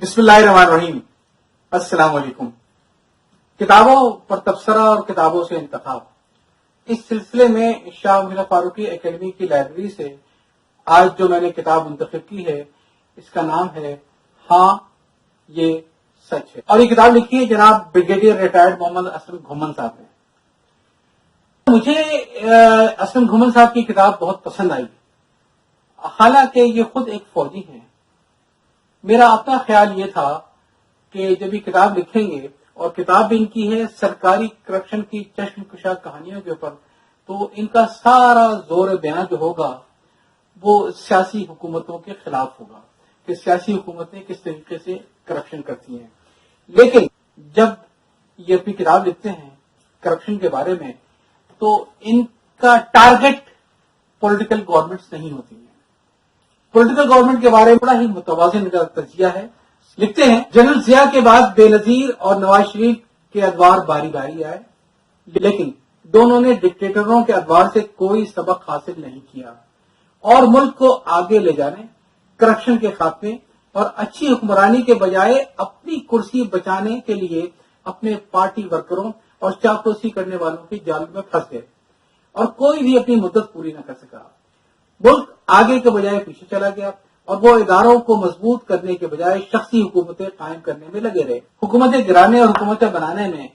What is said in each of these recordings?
بسم اللہ الرحمن الرحیم. السلام علیکم. کتابوں پر تبصرہ اور کتابوں سے انتخاب، اس سلسلے میں شاہ میرا فاروقی اکیڈمی کی لائبریری سے آج جو میں نے کتاب منتخب کی ہے اس کا نام ہے ہاں یہ سچ ہے، اور یہ کتاب لکھی ہے جناب بریگیڈیئر ریٹائرڈ محمد اسلم گھومن صاحب نے. مجھے اسلم گھومن صاحب کی کتاب بہت پسند آئی، حالانکہ یہ خود ایک فوجی ہیں. میرا اپنا خیال یہ تھا کہ جب یہ کتاب لکھیں گے، اور کتاب بھی ان کی ہے سرکاری کرپشن کی چشم کشا کہانیوں کے اوپر، تو ان کا سارا زور بیان جو ہوگا وہ سیاسی حکومتوں کے خلاف ہوگا کہ سیاسی حکومتیں کس طریقے سے کرپشن کرتی ہیں. لیکن جب یہ اپنی کتاب لکھتے ہیں کرپشن کے بارے میں تو ان کا ٹارگٹ پولیٹیکل گورنمنٹس نہیں ہوتی ہیں. پولیٹیکل گورنمنٹ کے بارے میں بڑا ہی متوازن تجزیہ ہے. لکھتے ہیں جنرل ضیاء کے بعد بے نظیر اور نواز شریف کے ادوار باری باری آئے، لیکن دونوں نے ڈکٹیٹروں کے ادوار سے کوئی سبق حاصل نہیں کیا اور ملک کو آگے لے جانے، کرپشن کے خاتمے اور اچھی حکمرانی کے بجائے اپنی کرسی بچانے کے لیے اپنے پارٹی ورکروں اور چاپلوسی کرنے والوں کے جال میں پھنس گئے اور کوئی بھی اپنی مدت پوری نہ کر سکا. ملک آگے کے بجائے پیچھے چلا گیا اور وہ اداروں کو مضبوط کرنے کے بجائے شخصی حکومتیں قائم کرنے میں لگے رہے. حکومتیں گرانے اور حکومتیں بنانے میں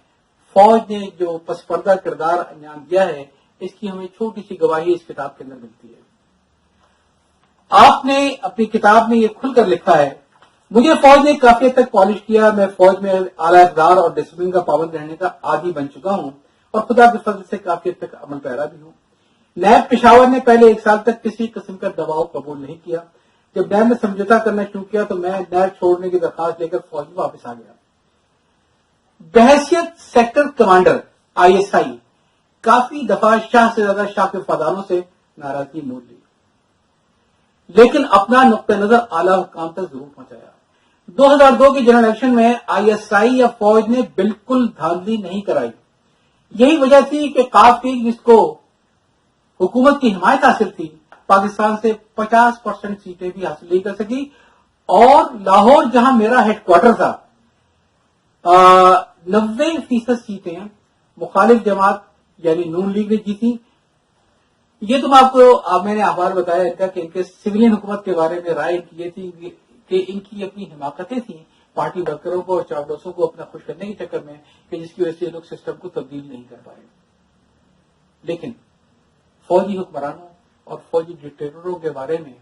فوج نے جو پس پردہ کردار انجام دیا ہے اس کی ہمیں چھوٹی سی گواہی اس کتاب کے اندر ملتی ہے. آپ نے اپنی کتاب میں یہ کھل کر لکھا ہے، مجھے فوج نے کافی حد تک پالش کیا، میں فوج میں اعلیٰ اقدار اور ڈسپلن کا پابند رہنے کا عادی بن چکا ہوں اور خدا کے فضل سے کافی حد تک عمل پیرا بھی ہوں. نیب پشاور نے پہلے 1 سال تک کسی قسم کا دباؤ قبول نہیں کیا. جب نیب نے سمجھوتا کرنا شروع کیا تو میں نیب چھوڑنے کی درخواست لے کر فوج میں واپس آ گیا. بحیثیت سیکٹر کمانڈر ISI کافی دفعہ شاہ سے زیادہ شاہ کے وفاداروں سے ناراضگی مول لی، لیکن اپنا نقطہ نظر اعلیٰ حکام تک ضرور پہنچایا. 2002 کے جنرل الیکشن میں ISI یا فوج نے بالکل دھاندلی نہیں کرائی. یہی وجہ تھی کہ کافی جس کو حکومت کی حمایت حاصل تھی پاکستان سے 50% سیٹیں بھی حاصل نہیں کر سکی، اور لاہور جہاں میرا ہیڈ کوارٹر تھا 90% سیٹیں مخالف جماعت یعنی نون لیگ نے جیتی. یہ تو میں نے احوال بتایا ان کا کہ ان کے سویلین حکومت کے بارے میں رائے کی یہ تھی کہ ان کی اپنی حماقتیں تھیں پارٹی ورکروں کو اور چاپلوسوں کو اپنا خوش کرنے کے چکر میں کہ جس کی وجہ سے یہ لوگ سسٹم کو تبدیل نہیں کر پائے. لیکن فوجی حکمرانوں اور فوجی ڈکٹیٹروں کے بارے میں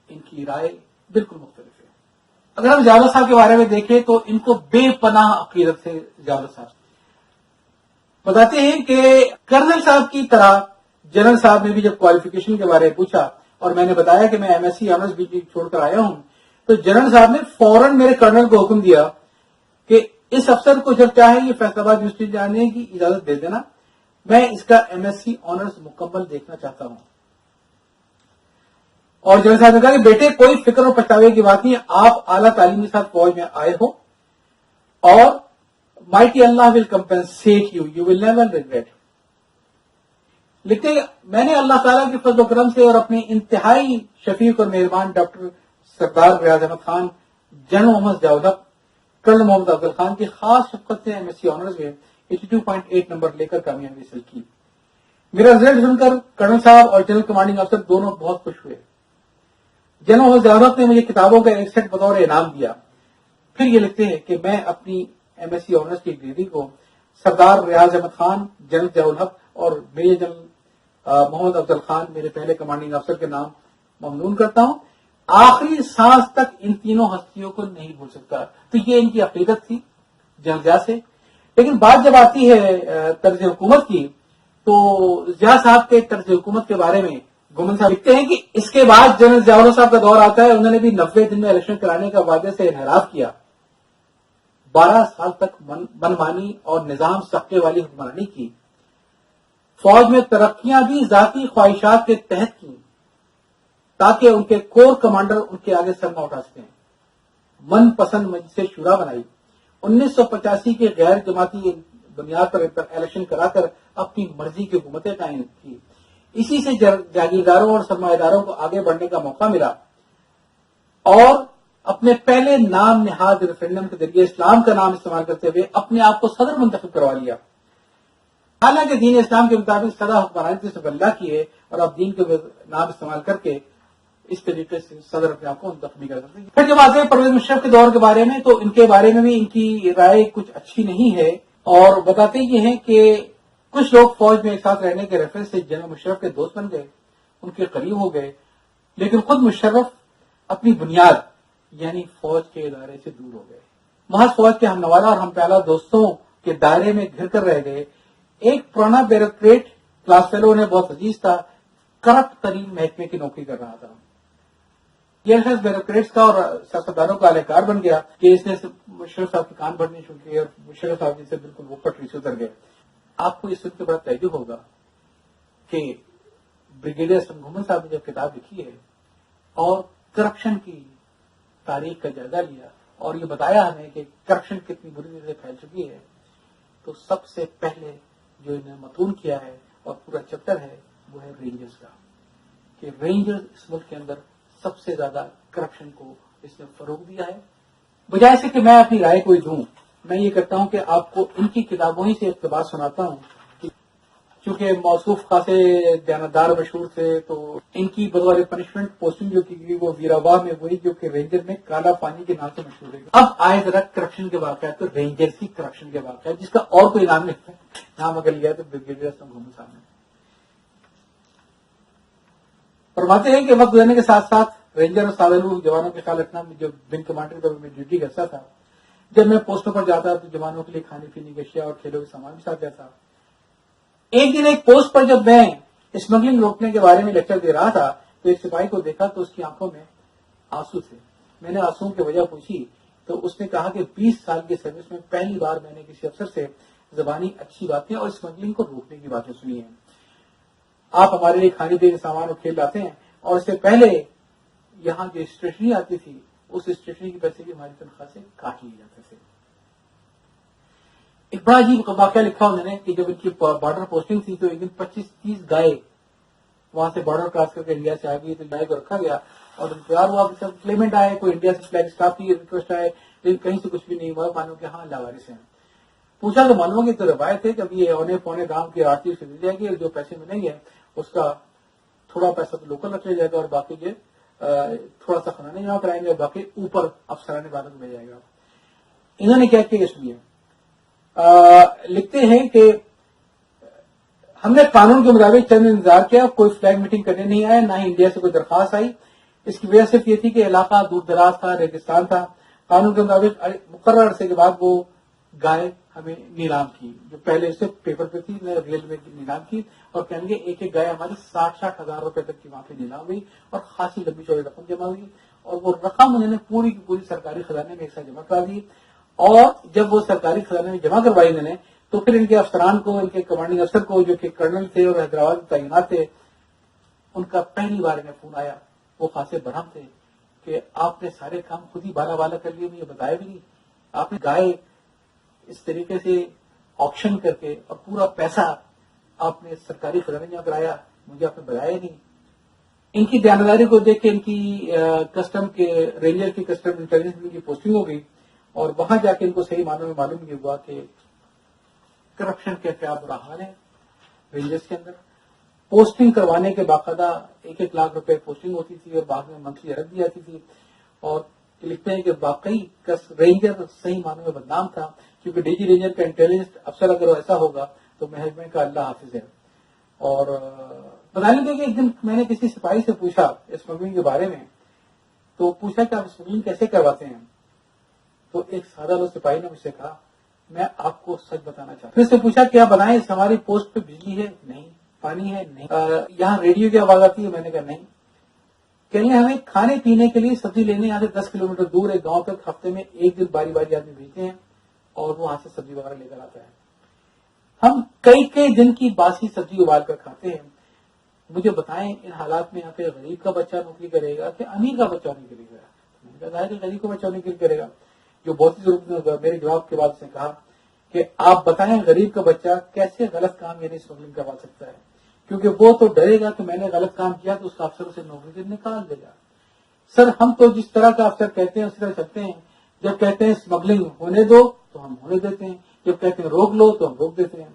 ان کی رائے بالکل مختلف ہے. اگر ہم ضیاء صاحب کے بارے میں دیکھیں تو ان کو بے پناہ عقیدت سے ضیاء صاحب بتاتے ہیں کہ کرنل صاحب کی طرح جنرل صاحب نے بھی جب کوالیفیکیشن کے بارے میں پوچھا اور میں نے بتایا کہ میں MSc آنرز بھی چھوڑ کر آیا ہوں، تو جنرل صاحب نے فوراً میرے کرنل کو حکم دیا کہ اس افسر کو جب چاہے یہ فیصلہ آباد یونیورسٹی جانے کی اجازت دے دینا، میں اس کا MSc آنرز مکمل دیکھنا چاہتا ہوں. اور جنرل صاحب نے کہا کہ بیٹے کوئی فکر اور پچھتاوے کی بات نہیں، آپ اعلیٰ تعلیم کے ساتھ فوج میں آئے ہو اور mighty Allah will compensate you will never regret. لکھتے میں نے اللہ تعالیٰ کے فضل و کرم سے اور اپنے انتہائی شفیق اور مہربان ڈاکٹر سردار ریاض احمد خان، جنرل محمد ضیاء الحق، کرنل محمد افضل خان کی خاص شفقت سے MSc آنرز میں 82.8 نمبر لے کر کامیابی حاصل کی. میرا رزلٹ سن کر کرنل صاحب اور جنرل کمانڈنگ افسر دونوں بہت خوش ہوئے. جنرل محمد ضیاء الحق نے مجھے کتابوں کا ایک سیٹ بطور انعام دیا. پھر یہ لکھتے ہیں کہ میں اپنی MSc آنرز کی ڈگری کو سردار ریاض احمد خان، جنرل ضیاء الحق اور میجر جنرل محمد افضل خان میرے پہلے کمانڈنگ افسر کے نام ممنون کرتا ہوں. آخری سانس تک ان تینوں ہستیوں کو نہیں بھول سکتا. تو یہ ان کی عقیدت تھی جنرل ضیاء سے. لیکن بات جب آتی ہے طرز حکومت کی تو ضیاء صاحب کے طرز حکومت کے بارے میں گھومن صاحب لکھتے ہیں کہ اس کے بعد جنرل ضیاء الحق صاحب کا دور آتا ہے. انہوں نے بھی 90 دن میں الیکشن کرانے کا وعدے سے انحراف کیا. 12 سال تک منمانی اور نظام سختے والی حکمرانی کی. فوج میں ترقیاں بھی ذاتی خواہشات کے تحت کی تاکہ ان کے کور کمانڈر ان کے آگے سر نہ اٹھا سکیں. من پسند مجلس شورا بنائی. 1985 کے غیر جماعتی بنیاد پر الیکشن کرا کر اپنی مرضی کی حکومتیں قائم کی. اسی سے جاگیرداروں اور سرمایہ داروں کو آگے بڑھنے کا موقع ملا اور اپنے پہلے نام نہاد ریفرینڈم کے ذریعے اسلام کا نام استعمال کرتے ہوئے اپنے آپ کو صدر منتخب کروا لیا. حالانکہ دین اسلام کے مطابق سدا حکمرانی سے اللہ کی ہے اور آپ دین کے نام استعمال کر کے اس طریقے سے صدر اپنے آپ کو منتخب کر سکتے ہیں. پھر جب آتے ہیں پرویز مشرف کے دور کے بارے میں تو ان کے بارے میں بھی ان کی رائے کچھ اچھی نہیں ہے اور بتاتے یہ ہیں کہ کچھ لوگ فوج میں ایک ساتھ رہنے کے ریفرنس سے جنرل مشرف کے دوست بن گئے، ان کے قریب ہو گئے، لیکن خود مشرف اپنی بنیاد یعنی فوج کے ادارے سے دور ہو گئے. محض فوج کے ہم نوالا اور ہم پیالہ دوستوں کے دائرے میں گھر کر رہ گئے. ایک پرانا بیوروکریٹ کلاس فیلو نے بہت عزیز تھا، کرپٹ ترین محکمے کی نوکری کر رہا تھا. یہ شخص بیوروکریٹس کا اور سیاستدانوں کا اہلکار بن گیا کہ اس نے مشرف صاحب کے کان بھرنے شروع کیے اور مشرف صاحب جی سے بالکل وہ پٹری سے اتر گئے. آپ کو یہ سن کے بڑا تعجب ہوگا کہ بریگیڈیئر اسلم محمد صاحب نے جب کتاب لکھی ہے اور کرپشن کی تاریخ کا جائزہ لیا اور یہ بتایا ہمیں کہ کرپشن کتنی بری طرح سے پھیل چکی ہے، تو سب سے پہلے جو انہیں متون کیا ہے اور پورا چیپٹر ہے وہ ہے رینجرز کا، کہ رینجرز اس ملک کے اندر سب سے زیادہ کرپشن کو اس نے فروغ دیا ہے. بجائے سے کہ میں اپنی رائے کوئی دوں، میں یہ کرتا ہوں کہ آپ کو ان کی کتابوں ہی سے اقتباس سناتا ہوں. چونکہ موصوف خاصے دیانتدار مشہور تھے تو ان کی بطور پنشمنٹ پوسٹنگ جو کی گئی وہ ویراواہ میں وہی جو کہ رینجر میں کالا پانی کے نام سے مشہور ہے. اب آئے ذرا کرپشن کے واقعات تو رینجر کی کرپشن کے واقعات جس کا اور کوئی نام نہیں ہے، نام اگر لیا تو بریگیڈیئر اسلم محمد صاحب نے. فرماتے ہیں کہ وقت گزرنے کے ساتھ ساتھ رینجر اور سادھلو جوانوں کے خیال رکھنا جو ون کمانڈر کے طور پر میں ڈیوٹی کرتا تھا. جب میں پوسٹوں پر جاتا تو جوانوں کے لیے کھانے پینے کی اشیاء اور کھیلوں کے سامان بھی ساتھ جاتا. ایک دن ایک پوسٹ پر جب میں اسمگلنگ روکنے کے بارے میں لیکچر دے رہا تھا تو ایک سپاہی کو دیکھا تو اس کی آنکھوں میں آنسو تھے. میں نے آنسوؤں کی وجہ پوچھی تو اس نے کہا کہ 20 سال کی سروس میں پہلی بار میں نے کسی افسر سے زبانی اچھی باتیں اور اسمگلنگ کو روکنے کی باتیں سنی ہیں. آپ ہمارے لیے کھانے پینے کے سامان اور کھیل لاتے ہیں اور اس سے پہلے یہاں جو اسٹیشنری آتی تھی اس اسٹیشنری کے پیسے بھی ہماری تنخواہ سے کاٹ لیے جاتے تھے. ایک بڑا عجیب واقعہ لکھا انہوں نے کہ جب ان کی بارڈر پوسٹنگ تھی تو ایک دن 25-30 گائے وہاں سے بارڈر کراس کر کے انڈیا سے آ گئی تو گائے کو رکھا گیا اور انتظار ہوا کہ سب کلیمنٹ آئے، کوئی انڈیا سے فلیگ اسٹاف کی ریکویسٹ آئے، لیکن کہیں سے کچھ بھی نہیں ہوا. معلوم کہ ہاں لاوارث ہیں. پوچھا تو معلوم کی تو روایت ہے کہ اب یہ اونے پونے گاؤں کی آرتی سے مل جائے گی اور جو پیسے ملیں گے اس کا تھوڑا پیسہ تو لوکل رکھ لیا جائے گا اور باقی جو تھوڑا سا خزانہ جمع کرائیں گے اور باقی اوپر افسران عدالت میں جائے گا. انہوں نے کیا کیا اس لیے لکھتے ہیں کہ ہم نے قانون کے مطابق چند انتظار کیا، کوئی فلیگ میٹنگ کرنے نہیں آیا، نہ ہی انڈیا سے کوئی درخواست آئی. اس کی وجہ صرف یہ تھی کہ علاقہ دور دراز تھا، ریگستان تھا. قانون کے مطابق مقرر عرصے کے بعد وہ گائے ہمیں نیلام کی، جو پہلے سے پیپر پہ تھی ریل میں نیلام کی اور کہیں گے ایک ایک گائے ہماری 60-60 ہزار روپے تک کی وہاں پہ نیلام ہوئی اور خاصی لمبی چوڑی رقم جمع ہوئی اور وہ رقم انہوں نے پوری کی پوری سرکاری خزانے میں ایک ساتھ جمع کرا دی. اور جب وہ سرکاری خزانے میں جمع کروائی انہوں نے تو پھر ان کے افسران کو، ان کے کمانڈنگ افسر کو جو کہ کرنل تھے اور حیدرآباد میں تعینات تھے، ان کا پہلی بار انہیں فون آیا. وہ خاصے برہم تھے کہ آپ نے سارے کام خود ہی بالا بالا کر لیے، مجھے بتایا بھی نہیں. آپ نے گائے اس طریقے سے آکشن کر کے اور پورا پیسہ آپ نے سرکاری خزانے جمع کرایا، مجھے آپ نے بتایا نہیں. ان کی دیانتداری کو دیکھ کے ان کی کسٹم کے رینجر کی کسٹم انٹیلیجنس کی پوسٹنگ ہو گئی اور وہاں جا کے ان کو صحیح معنوں میں معلوم یہ ہوا کہ کرپشن کا کیا برا حال ہے رینجرز کے اندر. پوسٹنگ کروانے کے باقاعدہ 1-1 لاکھ روپے پوسٹنگ ہوتی تھی اور بعد میں منتھلی رکھ دی جاتی تھی. اور لکھتے ہیں کہ واقعی رینجر صحیح معنوں میں بدنام تھا کیونکہ ڈی جی رینجر کا انٹیلیجنس افسر اگر ایسا ہوگا تو محکمے کا اللہ حافظ ہے. اور بتانے دیں کہ ایک دن میں نے کسی سپاہی سے پوچھا اسمگلنگ کے بارے میں، تو پوچھا کہ آپ اسمگلنگ کیسے کرواتے ہیں؟ تو ایک سادہ لو سپاہی نے مجھ سے کہا میں آپ کو سچ بتانا چاہتا ہوں. پھر سے پوچھا کیا بنائیں، ہماری پوسٹ پہ بجلی ہے؟ نہیں. پانی ہے؟ نہیں. یہاں ریڈیو کی آواز آتی ہے؟ میں نے کہا نہیں. کہنے ہمیں کھانے پینے کے لیے سبزی لینے یہاں سے 10 کلومیٹر دور ایک گاؤں تک ہفتے میں ایک دن باری باری آدمی بھیجتے ہیں اور وہ وہاں سے سبزی وغیرہ لے کر آتا ہے. ہم کئی دن کی باسی سبزی ابال کر کھاتے ہیں. مجھے بتائیں ان حالات میں یہاں پہ غریب کا بچہ نوکری کرے گا کہ امیر کا بچہ نوکری کرے گا؟ میں نے کہا کہ غریب کا بچہ نوکری کرے گا جو بہت ہی ضرورت ہوگا. میرے جواب کے بعد اس نے کہا کہ آپ بتائیں غریب کا بچہ کیسے غلط کام یعنی اسمگلنگ کروا سکتا ہے، کیونکہ وہ تو ڈرے گا کہ میں نے غلط کام کیا تو اس کا افسر اسے نوکری سے نکال دے گا. سر ہم تو جس طرح کا افسر کہتے ہیں اس طرح چلتے ہیں. جب کہتے ہیں اسمگلنگ ہونے دو تو ہم ہونے دیتے ہیں, جب کہتے ہیں روک لو تو ہم روک دیتے ہیں.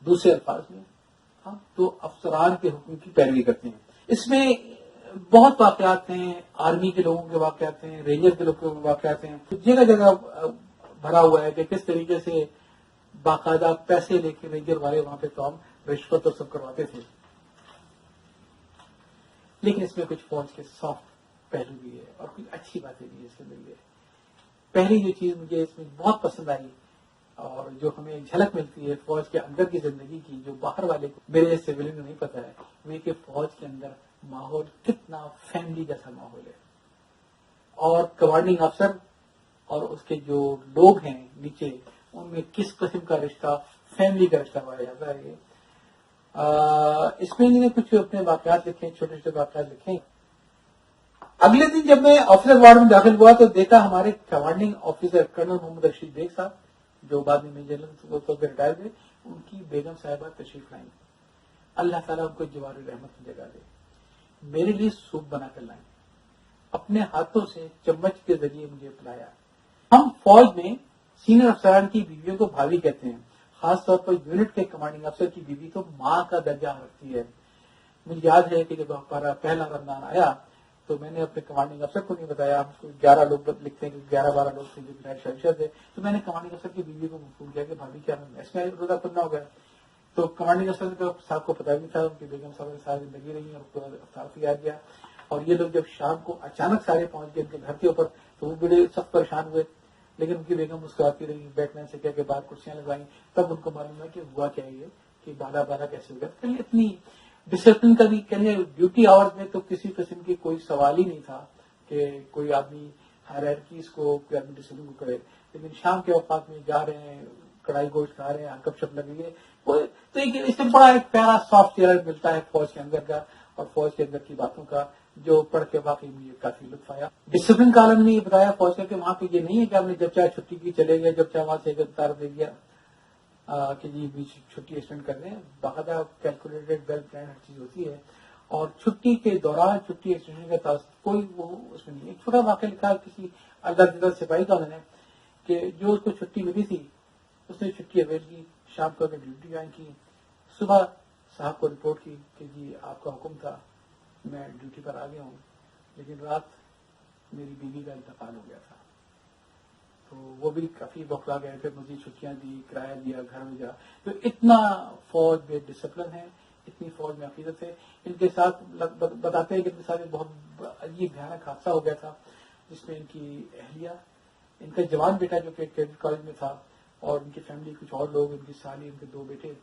دوسرے الفاظ میں ہم تو افسران کے حکم کی پیروی کرتے ہیں. اس میں بہت واقعات ہیں, آرمی کے لوگوں کے واقعات ہیں, رینجر کے لوگوں کے واقعات ہیں. جگہ جگہ بھرا ہوا ہے کہ کس طریقے سے باقاعدہ پیسے لے کے رینجر والے وہاں پہ کام رشوت اور سب کرواتے تھے. لیکن اس میں کچھ فوج کے سافٹ پہلو بھی ہے اور کچھ اچھی باتیں بھی اس کے اندر. پہلی جو چیز مجھے اس میں بہت پسند آئی اور جو ہمیں ایک جھلک ملتی ہے فوج کے اندر کی زندگی کی, جو باہر والے کو میرے سویلین کو نہیں پتا ہے, وہ کہ فوج کے اندر ماحول کتنا فیملی جیسا ماحول ہے. اور کمانڈنگ افسر اور اس کے جو لوگ ہیں نیچے, ان میں کس قسم کا رشتہ, فیملی کا رشتہ پایا جاتا ہے. اس میں انہوں نے کچھ اپنے واقعات لکھے, چھوٹے چھوٹے واقعات لکھے. اگلے دن جب میں آفیسر وارڈ میں داخل ہوا تو دیکھا ہمارے کمانڈنگ آفیسر کرنل محمد رشید بیگ صاحب, جو بعد میں میجر جنرل طور پہ ریٹائر ہوئے, ان کی بیگم صاحبہ تشریف لائیں. اللہ تعالیٰ ان کو جوار رحمت کی جگہ دے. میرے لیے سوپ بنا کر لائیں, اپنے ہاتھوں سے چمچ کے ذریعے مجھے پلایا. ہم فوج میں سینئر افسران کی بیویوں کو بھابھی کہتے ہیں, خاص طور پر یونٹ کے کمانڈنگ افسر کی بیوی تو ماں کا درجہ رکھتی ہے. مجھے یاد ہے کہ جب ہمارا پہلا رمضان آیا تو میں نے اپنے کمانڈنگ افسر کو نہیں بتایا. ہم کو 11 لوگ لکھتے ہیں کہ 11-12 لوگ تھے جو شہنشاہ تھے. تو میں نے کمانڈنگ افسر کی بیوی کو فون کیا کہ بھابھی کیا اس میں روزہ کھلنا ہو گیا. تو کمانڈنگ افسر صاحب کو پتا بھی تھا, ان کی بیگم صاحب کے ساتھ زندگی رہی اور افطار آ گیا. اور یہ لوگ جب شام کو اچانک سارے پہنچ گئے ان کے گھر کے اوپر تو وہ بڑے سخت پریشان ہوئے. لیکن ان کی بیگم مسکراتی رہی, بیٹ مین سے کہہ کے بعد کرسیاں لگائیں. تب ان کو معلوم ہے کہ ہوا کیا یہ کہ بارہ کیسے ہو گیا. اتنی ڈسپلن کا بھی کہنے ڈیوٹی آورز میں تو کسی قسم کی کوئی سوال ہی نہیں تھا کہ کوئی آدمی ہائرارکیز کو کوئی آدمی ڈسپلن کو کرے. لیکن شام کے اوقات میں جا رہے ہیں, کڑھائی گوشت کھا رہے ہیں, گپ شپ لگی ہے, تو اس سے بڑا ایک پیارا سافٹ ویئر ملتا ہے فوج کے اندر کا اور فوج کے اندر کی باتوں کا, جو پڑھ کے واقعی مجھے کافی لطف آیا. ڈسپلن کا عالم نے یہ بتایا فوج کا کہ وہاں پہ یہ نہیں ہے کہ آپ نے جب چاہے چھٹی کی چلے گئے, جب چاہے وہاں سے اتار دے گیا کہ جی بیچ چھٹی ایکسٹینڈ کر دیں. باقاعدہ کیلکولیٹڈ ویل پلان ہر چیز ہوتی ہے. اور چھٹی کے دوران چھٹی ایکسٹینشن کا تعلق کوئی وہ اس میں نہیں. ایک چھوٹا واقعہ لکھا کسی اللہ جدہ سپاہی کا انہوں نے کہ جو اس کو چھٹی ملی تھی اس نے چھٹی اویل کی, شام کو ڈیوٹی جوائن کی, صبح صاحب کو رپورٹ کی کہ جی آپ کا حکم تھا میں ڈیوٹی پر آ گیا ہوں, لیکن رات میری بیوی کا انتقال ہو گیا تھا. تو وہ بھی کافی بخلا گئے تھے, مزید چھٹیاں دی, کرایہ دیا, گھر میں جا. تو اتنا فوج میں ڈسپلن ہے, اتنی فوج میں عقیدت ہے. ان کے ساتھ بتاتے ہیں کہ ان کے ساتھ ایک بہت عجیب بھیانک حادثہ ہو گیا تھا جس میں ان کی اہلیہ, ان کا جوان بیٹا جو کہ کیڈٹ کالج میں تھا, اور ان کی فیملی کچھ اور لوگ, ان کی سالی, ان کے 2 بیٹے,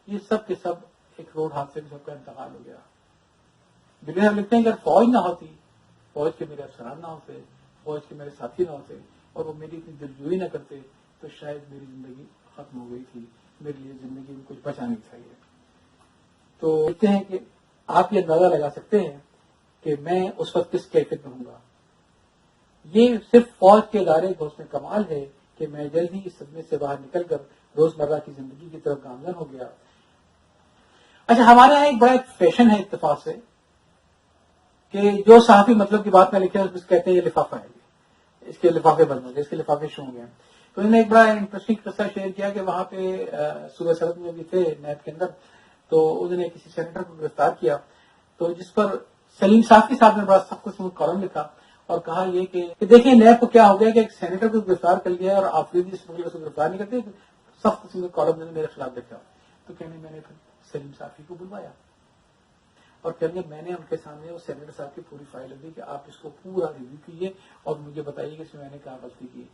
یہ سب کے سب ایک روڈ حادثے میں سب کا انتقال ہو گیا. دنیا میں لکھتے ہیں کہ اگر فوج نہ ہوتی, فوج کے میرے افسران نہ ہوتے, فوج کے میرے ساتھی نہ ہوتے اور وہ میری اتنی دلجوئی نہ کرتے تو شاید میری زندگی ختم ہو گئی تھی, میرے لیے زندگی میں کچھ بچا نہیں تھا. یہ تو کہتے ہیں کہ آپ یہ اندازہ لگا سکتے ہیں کہ میں اس وقت کس کیفیت میں ہوں گا. یہ صرف فوج کے ادارے کا حسن کمال ہے کہ میں جلد ہی اس صدمے سے باہر نکل کر روزمرہ کی زندگی کی طرف گامزن ہو گیا. اچھا, ہمارے یہاں ایک بڑا فیشن ہے اتفاق سے کہ جو صحافی مطلب کی بات نہ لکھے اس کہتے ہیں یہ لفافہ ہے, اس کے لفافے بند ہو گئے, اس کے لفافے شو ہو گئے. تو انہوں نے ایک بڑا انٹرسٹنگ قصہ شیئر کیا کہ وہاں پہ صوبہ سرحد میں بھی تھے نیب کے اندر, تو انہوں نے کسی سینیٹر کو گرفتار کیا, تو جس پر سلیم صافی صاحب نے بڑا سخت قسم کا کالم لکھا اور کہا یہ کہ دیکھیں نیب کو کیا ہو گیا کہ ایک سینیٹر کو گرفتار کر لیا اور آفریدی اسمگلر کو گرفتار نہیں کرتے. سخت قسم کا کالم نے میرے خلاف لکھا. تو کہنے میں نے پھر سلیم صافی کو بلوایا اور کہنے میں نے ان کے سامنے وہ سینیٹر صاحب کی پوری فائل رکھ دی کہ آپ اس کو پورا ریویو کیجیے اور مجھے بتائیے کہ اس میں نے کہاں غلطی کی.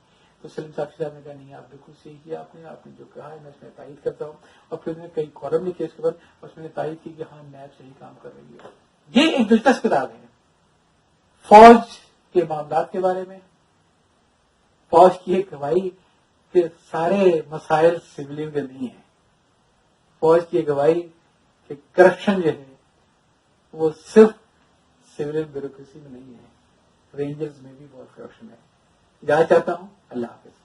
تو سلیم صافی صاحب نے کہا نہیں, آپ بالکل صحیح کیا آپ نے جو کہا ہے میں اس میں تائید کرتا ہوں. اور پھر میں کئی کالم لکھے اس کے بعد اور اس میں نے تائید کی کہ ہاں نیب صحیح کام کر رہی ہے. یہ ایک دلچسپ کتاب ہے فوج کے معاملات کے بارے میں, فوج کی ایک گواہی کہ سارے مسائل سویلین کے نہیں ہیں, فوج کی گواہی کہ کرپشن جو ہے وہ صرف سویلین بیوروکریسی میں نہیں ہے, رینجرز میں بھی بہت کرپشن ہے. اجازت چاہتا ہوں, اللہ حافظ.